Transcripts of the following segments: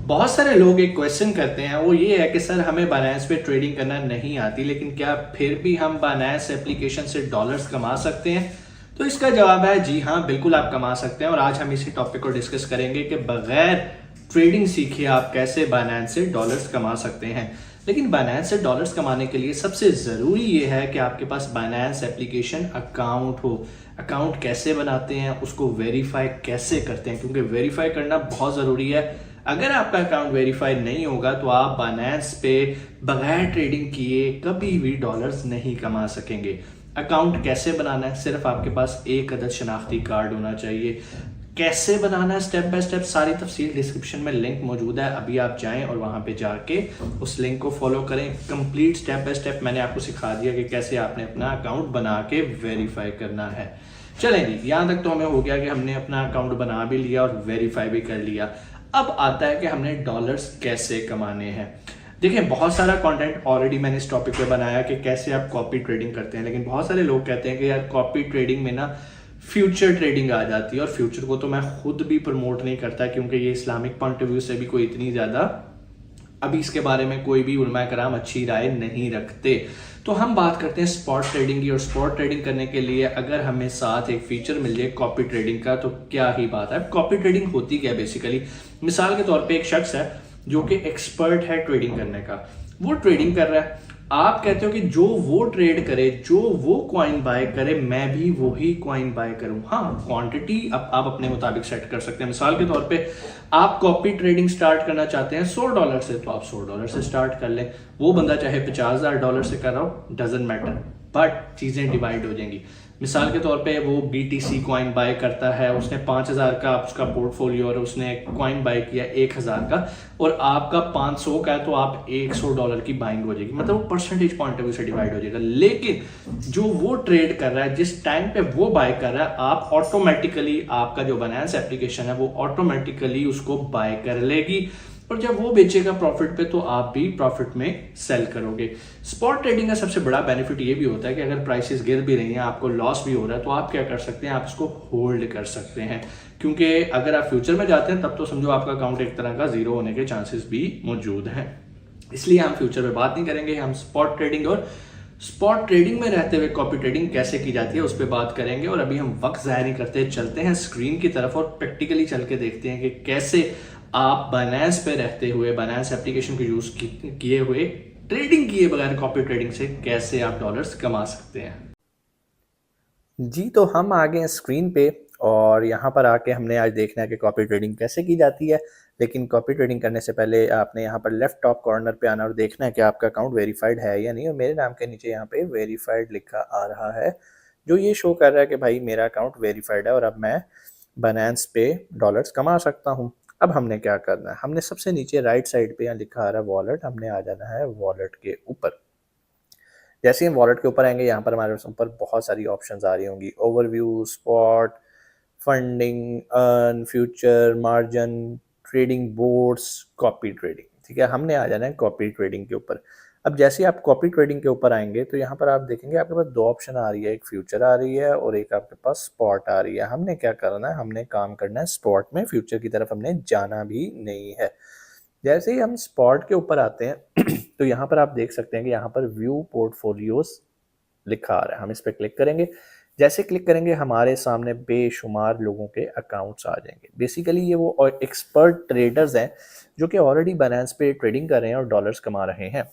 बहुत सारे लोग एक क्वेश्चन करते हैं, वो ये है कि सर हमें बायनेंस पे ट्रेडिंग करना नहीं आती, लेकिन क्या फिर भी हम बायनेंस एप्लीकेशन से डॉलर्स कमा सकते हैं? तो इसका जवाब है जी हाँ, बिल्कुल आप कमा सकते हैं। और आज हम इसी टॉपिक को डिस्कस करेंगे कि बगैर ट्रेडिंग सीखे आप कैसे बायनेंस से डॉलर्स कमा सकते हैं। लेकिन बायनेंस से डॉलर्स कमाने के लिए सबसे ज़रूरी ये है कि आपके पास बायनेंस एप्लीकेशन अकाउंट हो। अकाउंट कैसे बनाते हैं, उसको वेरीफाई कैसे करते हैं, क्योंकि वेरीफाई करना बहुत ज़रूरी है। अगर आपका अकाउंट वेरीफाई नहीं होगा तो आप बायनेंस पे बगैर ट्रेडिंग किए कभी भी डॉलर्स नहीं कमा सकेंगे। अकाउंट कैसे बनाना है, सिर्फ आपके पास एक अदद शनाख्ती कार्ड होना चाहिए। कैसे बनाना है स्टेप बाय स्टेप, सारी तफसील डिस्क्रिप्शन में लिंक मौजूद है, अभी आप जाएं और वहां पे जाके उस लिंक को फॉलो करें। कंप्लीट स्टेप बाय स्टेप मैंने आपको सिखा दिया कि कैसे आपने अपना अकाउंट बना के वेरीफाई करना है। चलें जी, यहाँ तक तो हमें हो गया कि हमने अपना अकाउंट बना भी लिया और वेरीफाई भी कर लिया। अब आता है कि हमने डॉलर्स कैसे कमाने हैं। देखिए, बहुत सारा कंटेंट ऑलरेडी मैंने इस टॉपिक पे बनाया कि कैसे आप कॉपी ट्रेडिंग करते हैं, लेकिन बहुत सारे लोग कहते हैं कि यार कॉपी ट्रेडिंग में ना फ्यूचर ट्रेडिंग आ जाती है। और फ्यूचर को तो मैं खुद भी प्रमोट नहीं करता, क्योंकि ये इस्लामिक पॉइंट ऑफ व्यू से भी कोई इतनी ज़्यादा अभी इसके बारे में कोई भी उलमा कराम अच्छी राय नहीं रखते। तो हम बात करते हैं स्पॉट ट्रेडिंग की। और स्पॉट ट्रेडिंग करने के लिए अगर हमें साथ एक फीचर मिल जाए कॉपी ट्रेडिंग का, तो क्या ही बात है। कॉपी ट्रेडिंग होती क्या है बेसिकली? मिसाल के तौर पे एक शख्स है जो कि एक्सपर्ट है ट्रेडिंग करने का, वो ट्रेडिंग कर रहा है। आप कहते हो कि जो वो ट्रेड करे, जो वो कॉइन बाय करे, मैं भी वही कॉइन बाय करूं। हाँ, क्वांटिटी आप अपने मुताबिक सेट कर सकते हैं। मिसाल के तौर पे आप कॉपी ट्रेडिंग स्टार्ट करना चाहते हैं $100 से, तो आप $100 से स्टार्ट कर लें। वो बंदा चाहे $50,000 से कर रहा हो, डजेंट मैटर, बट चीजें डिवाइड हो जाएंगी। मिसाल के तौर पे वो BTC कॉइन बाय करता है, उसने 5,000 का उसका पोर्टफोलियो और उसने कॉइन बाय किया 1,000 का, और आपका 500 का है, तो आप $100 की बाइंग हो जाएगी। मतलब वो परसेंटेज पॉइंट ऑफ व्यू से डिवाइड हो जाएगा। लेकिन जो वो ट्रेड कर रहा है, जिस टाइम पे वो बाय कर रहा है, आप ऑटोमेटिकली, आपका जो बायनेंस एप्लीकेशन है वो ऑटोमेटिकली उसको बाय कर लेगी। और जब वो बेचेगा प्रॉफिट पे, तो आप भी प्रॉफिट में सेल करोगे। स्पॉट ट्रेडिंग का सबसे बड़ा बेनिफिट ये भी होता है कि अगर प्राइसेस गिर भी रही हैं, आपको लॉस भी हो रहा है, तो आप क्या कर सकते हैं, आप इसको होल्ड कर सकते हैं। क्योंकि अगर आप फ्यूचर में जाते हैं तब तो समझो आपका अकाउंट एक तरह का जीरो होने के चांसेस भी मौजूद हैं। इसलिए हम फ्यूचर में बात नहीं करेंगे, हम स्पॉट ट्रेडिंग और स्पॉट ट्रेडिंग में रहते हुए कॉपी ट्रेडिंग कैसे की जाती है उस पर बात करेंगे। और अभी हम वक्त ज़ाया नहीं करते, चलते हैं स्क्रीन की तरफ और प्रैक्टिकली चल के देखते हैं कि कैसे आप बायनेंस पे रहते हुए, बायनेंस एप्लीकेशन को यूज किए हुए, ट्रेडिंग किए बगैर कॉपी ट्रेडिंग से कैसे आप डॉलर्स कमा सकते हैं। जी, तो हम आ गए हैं स्क्रीन पे और यहाँ पर आके हमने आज देखना है कि कॉपी ट्रेडिंग कैसे की जाती है। लेकिन कॉपी ट्रेडिंग करने से पहले आपने यहाँ पर लेफ्ट टॉप कॉर्नर पे आना और देखना है कि आपका अकाउंट वेरीफाइड है या नहीं। और मेरे नाम के नीचे यहाँ पे वेरीफाइड लिखा आ रहा है, जो ये शो कर रहा है कि भाई मेरा अकाउंट वेरीफाइड है और अब मैं बायनेंस पे डॉलर्स कमा सकता हूँ। अब हमने क्या करना है, हमने सबसे नीचे राइट साइड पे यहाँ लिखा आ रहा है वॉलेट, हमने आ जाना है वॉलेट के ऊपर। जैसे ही हम वॉलेट के ऊपर आएंगे, यहाँ पर हमारे ऊपर बहुत सारी ऑप्शंस आ रही होंगी, overview, spot, funding, earn, future, margin, trading boards, copy trading. ठीक है, हमने आ जाना है कॉपी ट्रेडिंग के ऊपर। अब जैसे ही आप कॉपी ट्रेडिंग के ऊपर आएंगे तो यहाँ पर आप देखेंगे आपके पास दो ऑप्शन आ रही है, एक फ्यूचर आ रही है और एक आपके पास स्पॉट आ रही है। हमने क्या करना है, हमने काम करना है स्पॉट में, फ्यूचर की तरफ हमने जाना भी नहीं है। जैसे ही हम स्पॉट के ऊपर आते हैं तो यहाँ पर आप देख सकते हैं कि यहाँ पर व्यू पोर्टफोलियोज लिखा आ रहा है, हम इस पर क्लिक करेंगे। जैसे क्लिक करेंगे हमारे सामने बेशुमार लोगों के अकाउंट्स आ जाएंगे। बेसिकली ये वो एक्सपर्ट ट्रेडर्स हैं जो कि ऑलरेडी बायनेंस पे ट्रेडिंग कर रहे हैं और डॉलर्स कमा रहे हैं।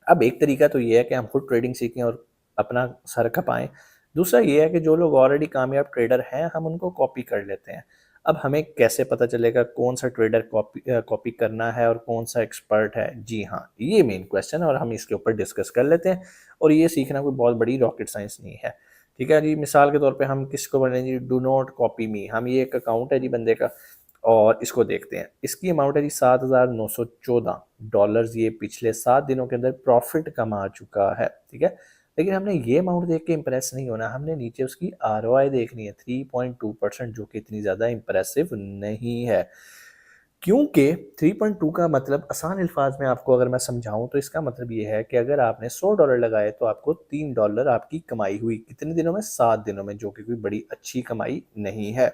अब एक तरीका तो ये है कि हम खुद ट्रेडिंग सीखें और अपना सर खपाएं। दूसरा ये है कि जो लोग ऑलरेडी कामयाब ट्रेडर हैं हम उनको कॉपी कर लेते हैं। अब हमें कैसे पता चलेगा कौन सा ट्रेडर कॉपी करना है और कौन सा एक्सपर्ट है? जी हाँ, ये मेन क्वेश्चन है और हम इसके ऊपर डिस्कस कर लेते हैं। और ये सीखना कोई बहुत बड़ी रॉकेट साइंस नहीं है। ठीक है जी, मिसाल के तौर पे हम किसको बोलेंगे, डू नॉट कॉपी मी। हम, ये एक अकाउंट है जी बंदे का और इसको देखते हैं। इसकी अमाउंट है जी $7,914। ये पिछले 7 दिनों के अंदर प्रॉफिट कमा चुका है। ठीक है, लेकिन हमने ये अमाउंट देख के इंप्रेस नहीं होना, हमने नीचे उसकी ROI देखनी है 3.2%, जो कि इतनी ज़्यादा इंप्रेसिव नहीं है। क्योंकि 3.2 का मतलब, आसान अल्फाज में आपको अगर मैं समझाऊं तो इसका मतलब ये है कि अगर आपने $100 लगाए तो आपको $3 आपकी कमाई हुई। कितने दिनों में? 7 दिनों में, जो कि कोई बड़ी अच्छी कमाई नहीं है।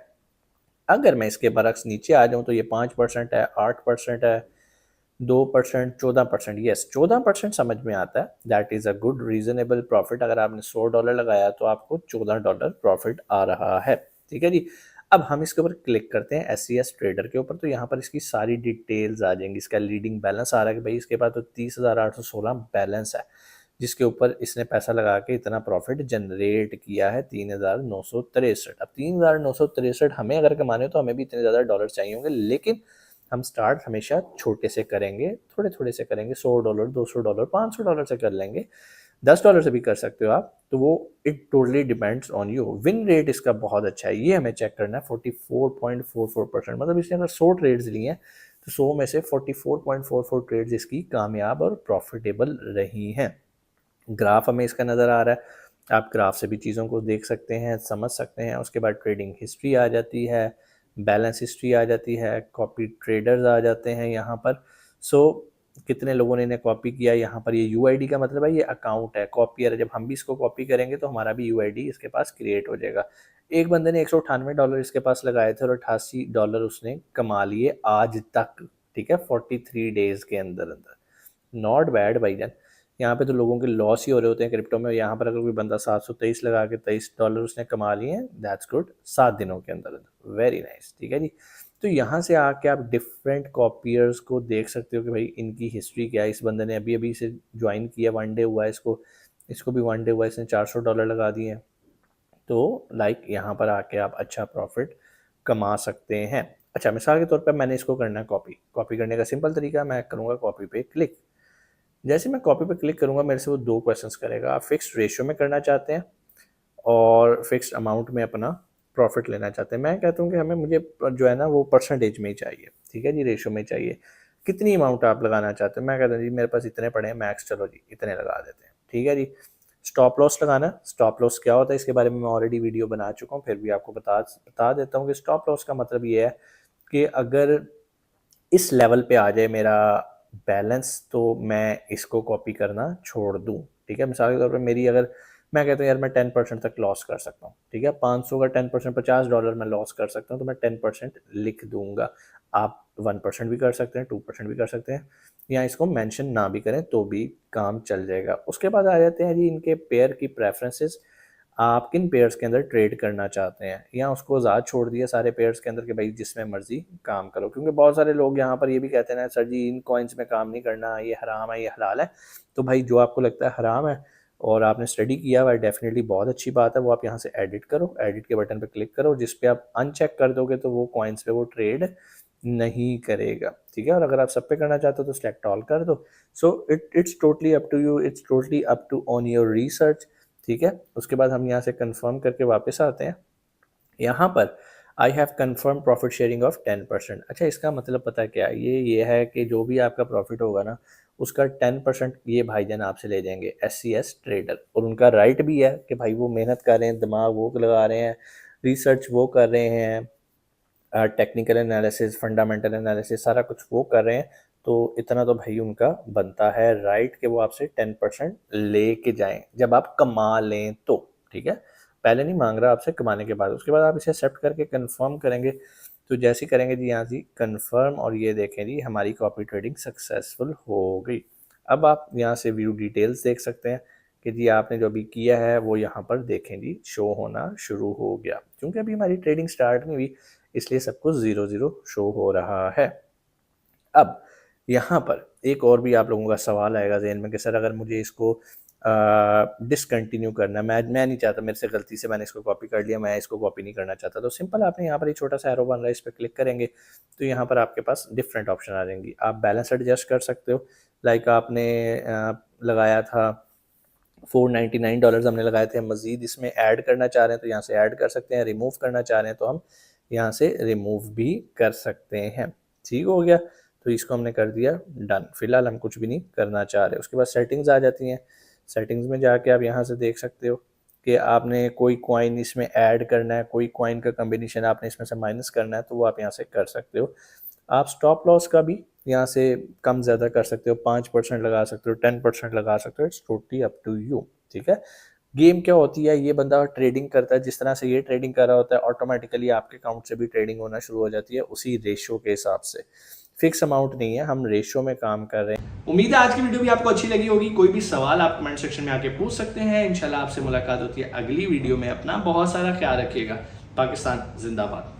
अगर मैं इसके बरक्स नीचे आ जाऊं तो ये 5% है, 8% है, 2%, 14%। यस, 14% समझ में आता है। That is a good reasonable profit. अगर आपने $100 लगाया तो आपको $14 प्रॉफिट आ रहा है। ठीक है जी। अब हम इसके ऊपर क्लिक करते हैं SCS ट्रेडर के ऊपर, तो यहाँ पर इसकी सारी डिटेल्स आ जाएंगी। इसका लीडिंग बैलेंस आ रहा है कि भाई इसके पास तो 30,816 बैलेंस है, जिसके ऊपर इसने पैसा लगा के इतना प्रॉफिट जनरेट किया है 3,963। अब 3,963 हमें अगर कमाने हो तो हमें भी इतने ज़्यादा डॉलर चाहिए होंगे, लेकिन हम स्टार्ट हमेशा छोटे से करेंगे, थोड़े थोड़े से करेंगे। $100, $200, $500 से कर लेंगे, $10 से भी कर सकते हो आप। तो वो it totally depends on you. Win rate इसका बहुत अच्छा है, ये हमें चेक करना है। 44.44%, मतलब इसने अगर 100 ट्रेड्स लिए हैं तो 100 में से 44.44 ट्रेड्स इसकी कामयाब और प्रॉफिटेबल रही हैं। ग्राफ हमें इसका नज़र आ रहा है। आप ग्राफ से भी चीज़ों को देख सकते हैं, समझ सकते हैं। उसके बाद ट्रेडिंग हिस्ट्री आ जाती है, बैलेंस हिस्ट्री आ जाती है, कॉपी ट्रेडर्स आ जाते हैं यहाँ पर। सो कितने लोगों ने इन्हें कॉपी किया। यहाँ पर ये UID का मतलब है ये अकाउंट है, कॉपियर है। जब हम भी इसको कॉपी करेंगे तो हमारा भी UID इसके पास क्रिएट हो जाएगा। एक बंदे ने $198 इसके पास लगाए थे और $88 उसने कमा लिए आज तक। ठीक है, 43 डेज के अंदर अंदर। नॉट बैड भाईजान। यहाँ पे तो लोगों के लॉस ही हो रहे होते हैं क्रिप्टो में। यहाँ पर अगर कोई बंदा 723 लगा के $23 उसने कमा लिए हैं, दैट्स गुड, 7 दिनों के अंदर अंदर। Very nice. ठीक है जी। तो यहाँ से आके आप डिफरेंट कॉपियर्स को देख सकते हो कि भाई इनकी हिस्ट्री क्या है। इस बंदे ने अभी अभी इसे ज्वाइन किया, 1 डे हुआ है इसको, इसको भी 1 डे हुआ है, इसने $400 लगा दिए हैं। तो लाइक यहाँ पर आके आप अच्छा प्रॉफिट कमा सकते हैं। अच्छा, मिसाल के तौर पर मैंने इसको करना है कॉपी। कॉपी करने का सिंपल तरीका, मैं करूँगा कॉपी पे क्लिक। जैसे मैं कॉपी पे क्लिक करूँगा मेरे से वो 2 क्वेश्चंस करेगा। आप फिक्स्ड रेशियो में करना चाहते हैं और फिक्स्ड अमाउंट में अपना प्रॉफिट लेना चाहते हैं। मैं कहता हूँ कि मुझे जो है ना वो परसेंटेज में ही चाहिए। ठीक है जी, रेशियो में चाहिए। कितनी अमाउंट आप लगाना चाहते हैं? मैं कहता हूँ जी मेरे पास इतने पड़े हैं मैक्स, चलो जी इतने लगा देते हैं। ठीक है जी। स्टॉप लॉस लगाना। स्टॉप लॉस क्या होता है इसके बारे में मैं ऑलरेडी वीडियो बना चुका हूँ, फिर भी आपको बता देता हूँ कि स्टॉप लॉस का मतलब ये है कि अगर इस लेवल पे आ जाए मेरा बैलेंस तो मैं इसको कॉपी करना छोड़ दूं। ठीक है, मिसाल के तौर पर मेरी अगर मैं कहता हूँ यार मैं 10% तक लॉस कर सकता हूँ। ठीक है, 500 का 10%, $50 मैं लॉस कर सकता हूँ, तो मैं 10% लिख दूंगा। आप 1% भी कर सकते हैं, 2% भी कर सकते हैं, या इसको मेंशन ना भी करें तो भी काम चल जाएगा। उसके बाद आ जाते हैं जी इनके पेयर की प्रेफरेंसेस। आप किन पेयर्स के अंदर ट्रेड करना चाहते हैं, या उसको आज़ाद छोड़ दिया सारे पेयर्स के अंदर कि भाई जिसमें मर्जी काम करो। क्योंकि बहुत सारे लोग यहाँ पर ये भी कहते हैं ना सर जी इन कॉइन्स में काम नहीं करना, ये हराम है, ये हलाल है। तो भाई जो आपको लगता है हराम है और आपने स्टडी किया हुआ है, डेफिनेटली बहुत अच्छी बात है, वो आप यहाँ से एडिट करो। एडिट के बटन पर क्लिक करो, जिस पे आप अनचेक कर दोगे तो वो कॉइन्स पे वो ट्रेड नहीं करेगा। ठीक है, और अगर आप सब पे करना चाहते हो तो सिलेक्ट ऑल कर दो। So it's totally up to you, it's totally up to on your research. ठीक है, उसके बाद हम यहाँ से कंफर्म करके वापस आते हैं। यहाँ पर I have confirm profit sharing of 10%। अच्छा, इसका मतलब पता है क्या, ये है कि जो भी आपका प्रॉफिट होगा ना उसका 10% ये भाईजान आपसे ले जाएंगे SCS ट्रेडर। और उनका राइट भी है कि भाई वो मेहनत कर रहे हैं, दिमाग वो लगा रहे हैं, रिसर्च वो कर रहे हैं, टेक्निकल एनालिसिस, फंडामेंटल एनालिसिस सारा कुछ वो कर रहे हैं। तो इतना तो भाई उनका बनता है राइट कि वो आपसे 10% ले के जाएं जब आप कमा लें तो। ठीक है, पहले नहीं मांग रहा आपसे, कमाने के बाद। उसके बाद आप इसे एक्सेप्ट करके कंफर्म करेंगे। तो जैसे ही करेंगे जी यहाँ से कंफर्म, और ये देखें जी हमारी कॉपी ट्रेडिंग सक्सेसफुल हो गई। अब आप यहाँ से व्यू डिटेल्स देख सकते हैं कि जी आपने जो भी किया है वो यहाँ पर देखें जी शो होना शुरू हो गया। क्योंकि अभी हमारी ट्रेडिंग स्टार्ट नहीं हुई इसलिए सब कुछ 0 शो हो रहा है। अब यहाँ पर एक और भी आप लोगों का सवाल आएगा जहन में कि सर अगर मुझे इसको डिसकंटिन्यू करना है, मैं नहीं चाहता, मेरे से गलती से मैंने इसको कॉपी कर लिया, मैं इसको कॉपी नहीं करना चाहता, तो सिंपल आपने यहाँ पर एक छोटा सा एरो बन रहा है, इस पर क्लिक करेंगे तो यहाँ पर आपके पास डिफरेंट ऑप्शन आ जाएंगी। आप बैलेंस एडजस्ट कर सकते हो। लाइक आपने लगाया था $499 हमने लगाए थे, मज़ीद इसमें ऐड करना चाह रहे हैं तो यहाँ से ऐड कर सकते हैं, रिमूव करना चाह रहे हैं तो हम यहाँ से रिमूव भी कर सकते हैं। ठीक हो गया, तो इसको हमने कर दिया डन। फिलहाल हम कुछ भी नहीं करना चाह रहे। उसके बाद सेटिंग्स आ जाती हैं। सेटिंग्स में जाके आप यहाँ से देख सकते हो कि आपने कोई कॉइन इसमें ऐड करना है, कोई कॉइन का कम्बिनेशन आपने इसमें से माइनस करना है तो वो आप यहाँ से कर सकते हो। आप स्टॉप लॉस का भी यहाँ से कम ज़्यादा कर सकते हो, 5% लगा सकते हो, 10% लगा सकते हो, it's totally up to you. ठीक है, गेम क्या होती है, ये बंदा ट्रेडिंग करता है, जिस तरह से ये ट्रेडिंग कर रहा होता है ऑटोमेटिकली आपके अकाउंट से भी ट्रेडिंग होना शुरू हो जाती है उसी रेशो के हिसाब से। फिक्स अमाउंट नहीं है, हम रेशो में काम कर रहे हैं। उम्मीद है आज की वीडियो भी आपको अच्छी लगी होगी। कोई भी सवाल आप कमेंट सेक्शन में आके पूछ सकते हैं। इंशाल्लाह आपसे मुलाकात होती है अगली वीडियो में। अपना बहुत सारा ख्याल रखिएगा। पाकिस्तान जिंदाबाद।